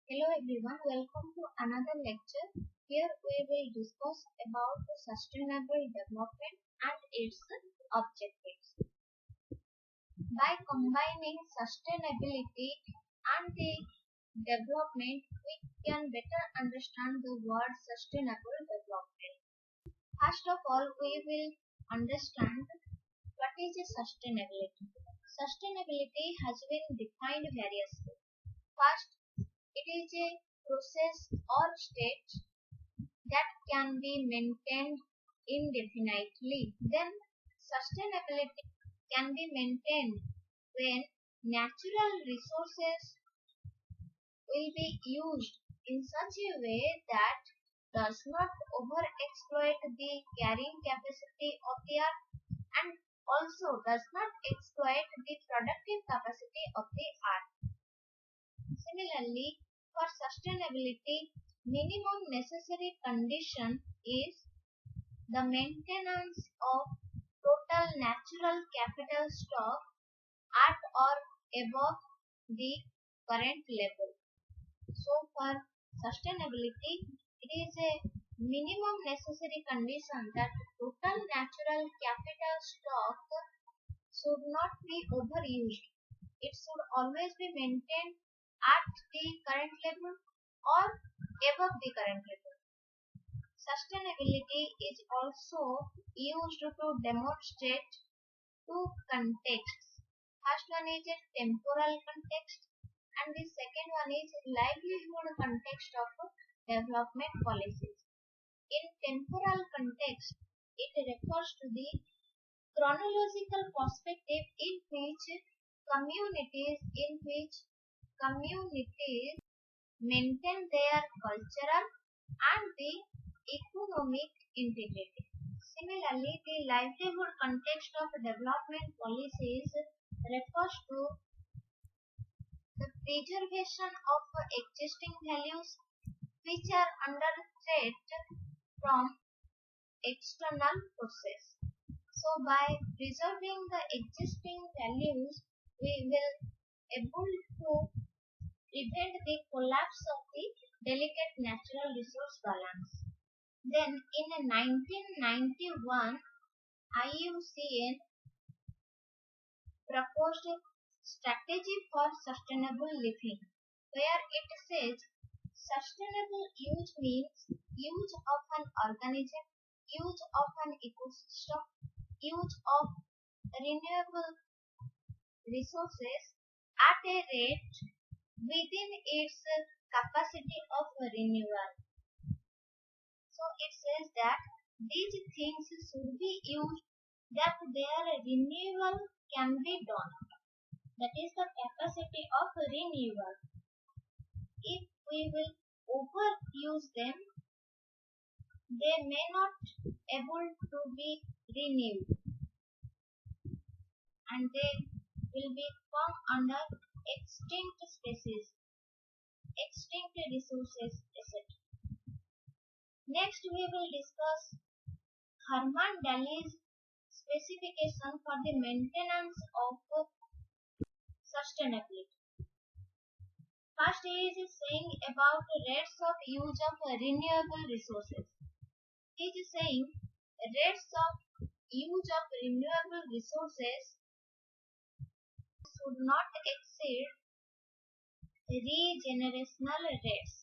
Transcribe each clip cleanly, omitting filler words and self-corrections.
Hello everyone, welcome to another lecture. Here we will discuss about the sustainable development and its objectives. By combining sustainability and the development, we can better understand the word sustainable development. First of all, we will understand what is sustainability. Sustainability has been defined variously. First, it is a process or state that can be maintained indefinitely. Then sustainability can be maintained when natural resources will be used in such a way that does not overexploit the carrying capacity of the earth and also does not exploit the productive capacity of the earth. Similarly, for sustainability, minimum necessary condition is the maintenance of total natural capital stock at or above the current level. So for sustainability, it is a minimum necessary condition that total natural capital stock should not be overused. It should always be maintained at the current level or above the current level. Sustainability is also used to demonstrate two contexts. First one is a temporal context and the second one is livelihood context of development policies. In temporal context, it refers to the chronological perspective in which communities maintain their cultural and the economic integrity. Similarly, the livelihood context of development policies refers to the preservation of existing values which are under threat from external forces. So by preserving the existing values, we will able to prevent the collapse of the delicate natural resource balance. Then in 1991, IUCN proposed a strategy for sustainable living, where it says sustainable use means use of an organism, use of an ecosystem, use of renewable resources at a rate within its capacity of renewal. So it says that these things should be used that their renewal can be done. That is the capacity of renewal. If we will overuse them, they may not able to be renewed and they will be come under extinct species, extinct resources, etc. Next we will discuss Herman Daly's specification for the maintenance of sustainability. First he is saying about the rates of use of renewable resources. He is saying rates of use of renewable resources should not exceed regenerational rates.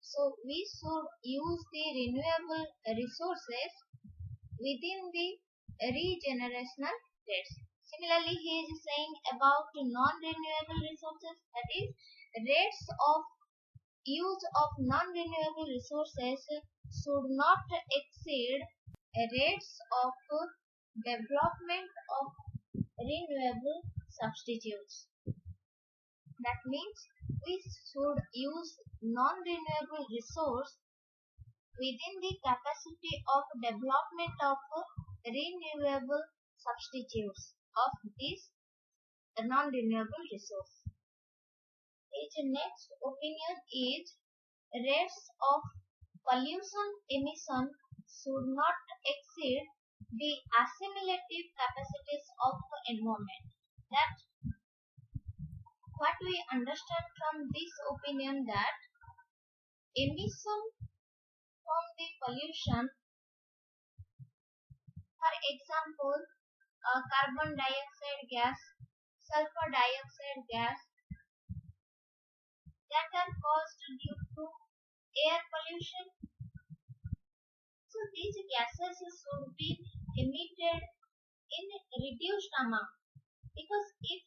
So we should use the renewable resources within the regenerational rates. Similarly, he is saying about non-renewable resources, that is rates of use of non-renewable resources should not exceed rates of development of renewable substitutes. That means we should use non-renewable resource within the capacity of development of renewable substitutes of this non-renewable resource. His next opinion is rates of pollution emission should not exceed the assimilative capacities of the environment. That what we understand from this opinion that emission from the pollution, for example, carbon dioxide gas, sulfur dioxide gas, that are caused due to air pollution. So these gases should be emitted in reduced amount, because if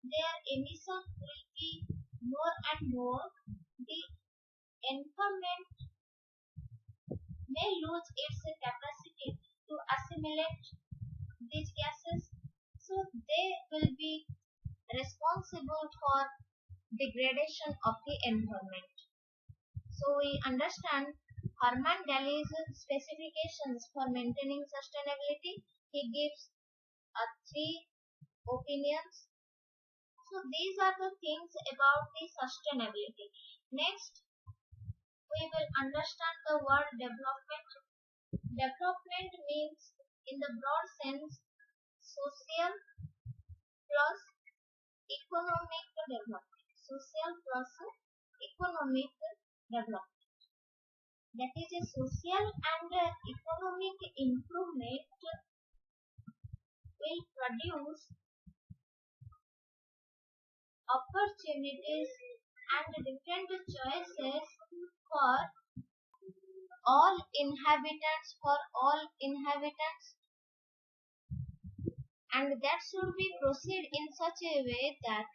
their emission will be more and more, the environment may lose its capacity to assimilate these gases, so they will be responsible for degradation of the environment. So we understand Herman Daly's specifications for maintaining sustainability. He gives three opinions. So these are the things about the sustainability. Next, we will understand the word development. Development means, in the broad sense, social plus economic development. Social plus economic development. That is, a social and economic improvement will produce opportunities and different choices for all inhabitants, and that should be proceed in such a way that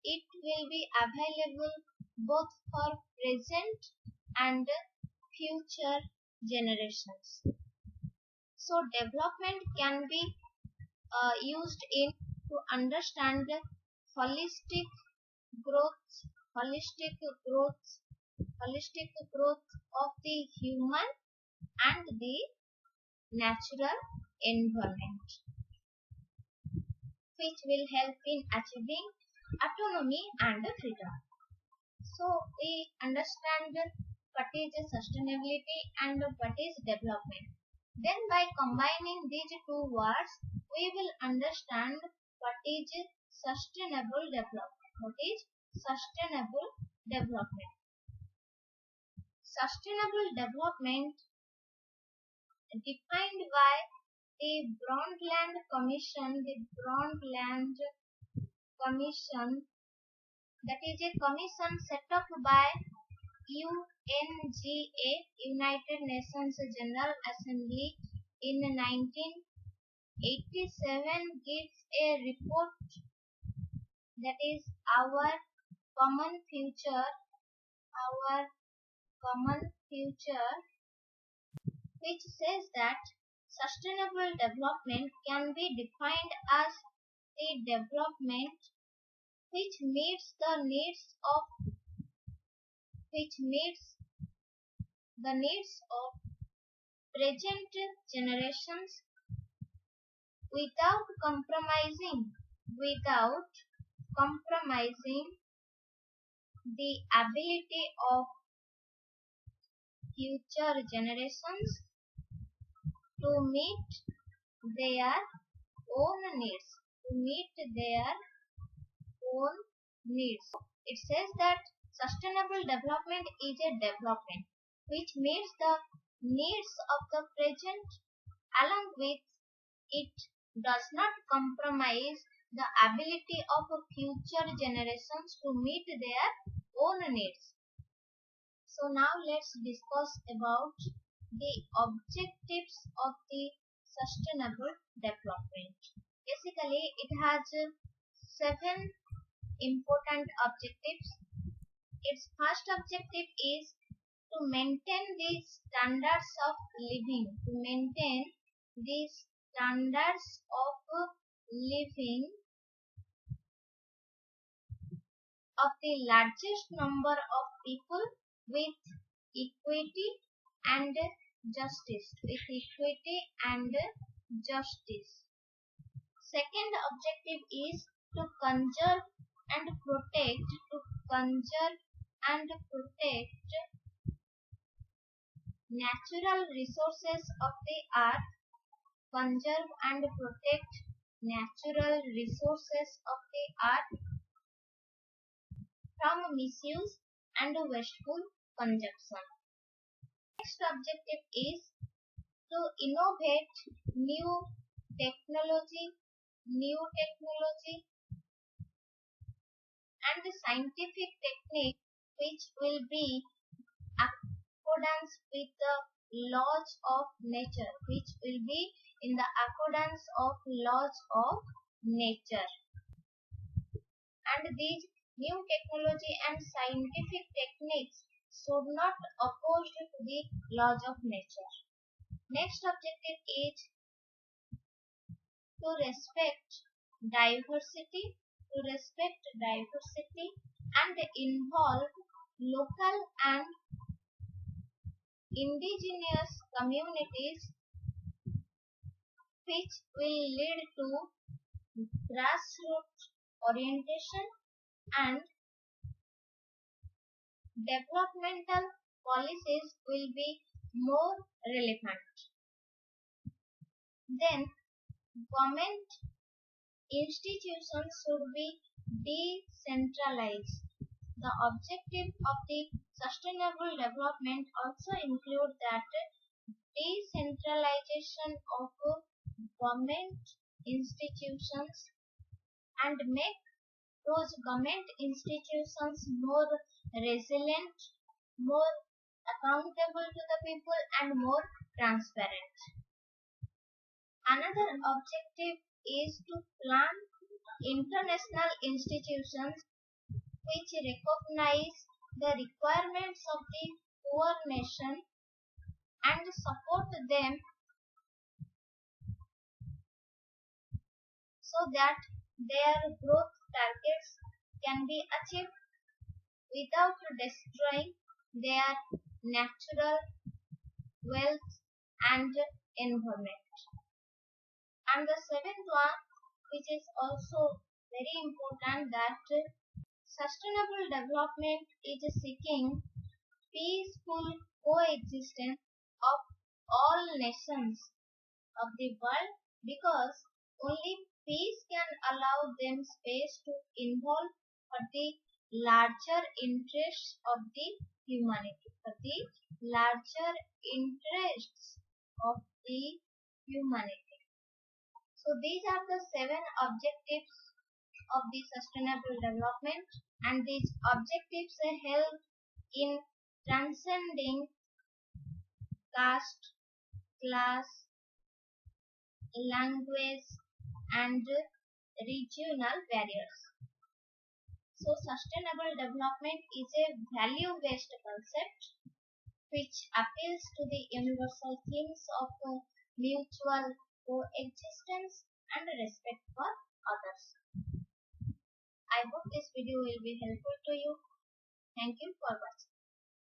it will be available both for present and future generations. So development can be used in to understand holistic growth, holistic growth, holistic growth of the human and the natural environment, which will help in achieving autonomy and freedom. So we understand what is sustainability and what is development. Then by combining these two words, we will understand what is sustainable development. What is sustainable development? Sustainable development, defined by the Brundtland Commission, that is a commission set up by UNGA, United Nations General Assembly, in 1987, gives a report, that is Our Common Future, which says that sustainable development can be defined as the development which meets the needs of present generations without compromising the ability of future generations to meet their own needs. It says that sustainable development is a development which meets the needs of the present, along with it does not compromise the ability of future generations to meet their own needs. So now let's discuss about the objectives of the sustainable development. Basically, it has 7 important objectives. Its first objective is to maintain the standards of living, of the largest number of people with equity and justice. Second objective is to conserve and protect natural resources of the earth. from misuse and wasteful consumption. Next objective is to innovate new technology and scientific technique which will be accordance with the laws of nature, and these new technology and scientific techniques should not oppose to the laws of nature. Next objective is to respect diversity and involve local and indigenous communities, which will lead to grassroots orientation and developmental policies will be more relevant. Then government institutions should be decentralized. The objective of the sustainable development also include that decentralization of government institutions and make those government institutions more resilient, more accountable to the people, and more transparent. Another objective is to plan international institutions which recognize the requirements of the poor nation and support them so that their growth targets can be achieved without destroying their natural wealth and environment. And the seventh one, which is also very important, that sustainable development is seeking peaceful coexistence of all nations of the world, because only peace can allow them space to involve for the larger interests of the humanity, So these are the 7 objectives of the sustainable development, and these objectives help in transcending caste, class, language, and regional barriers. So sustainable development is a value-based concept which appeals to the universal themes of mutual coexistence and respect for others. I hope this video will be helpful to you. Thank you for watching.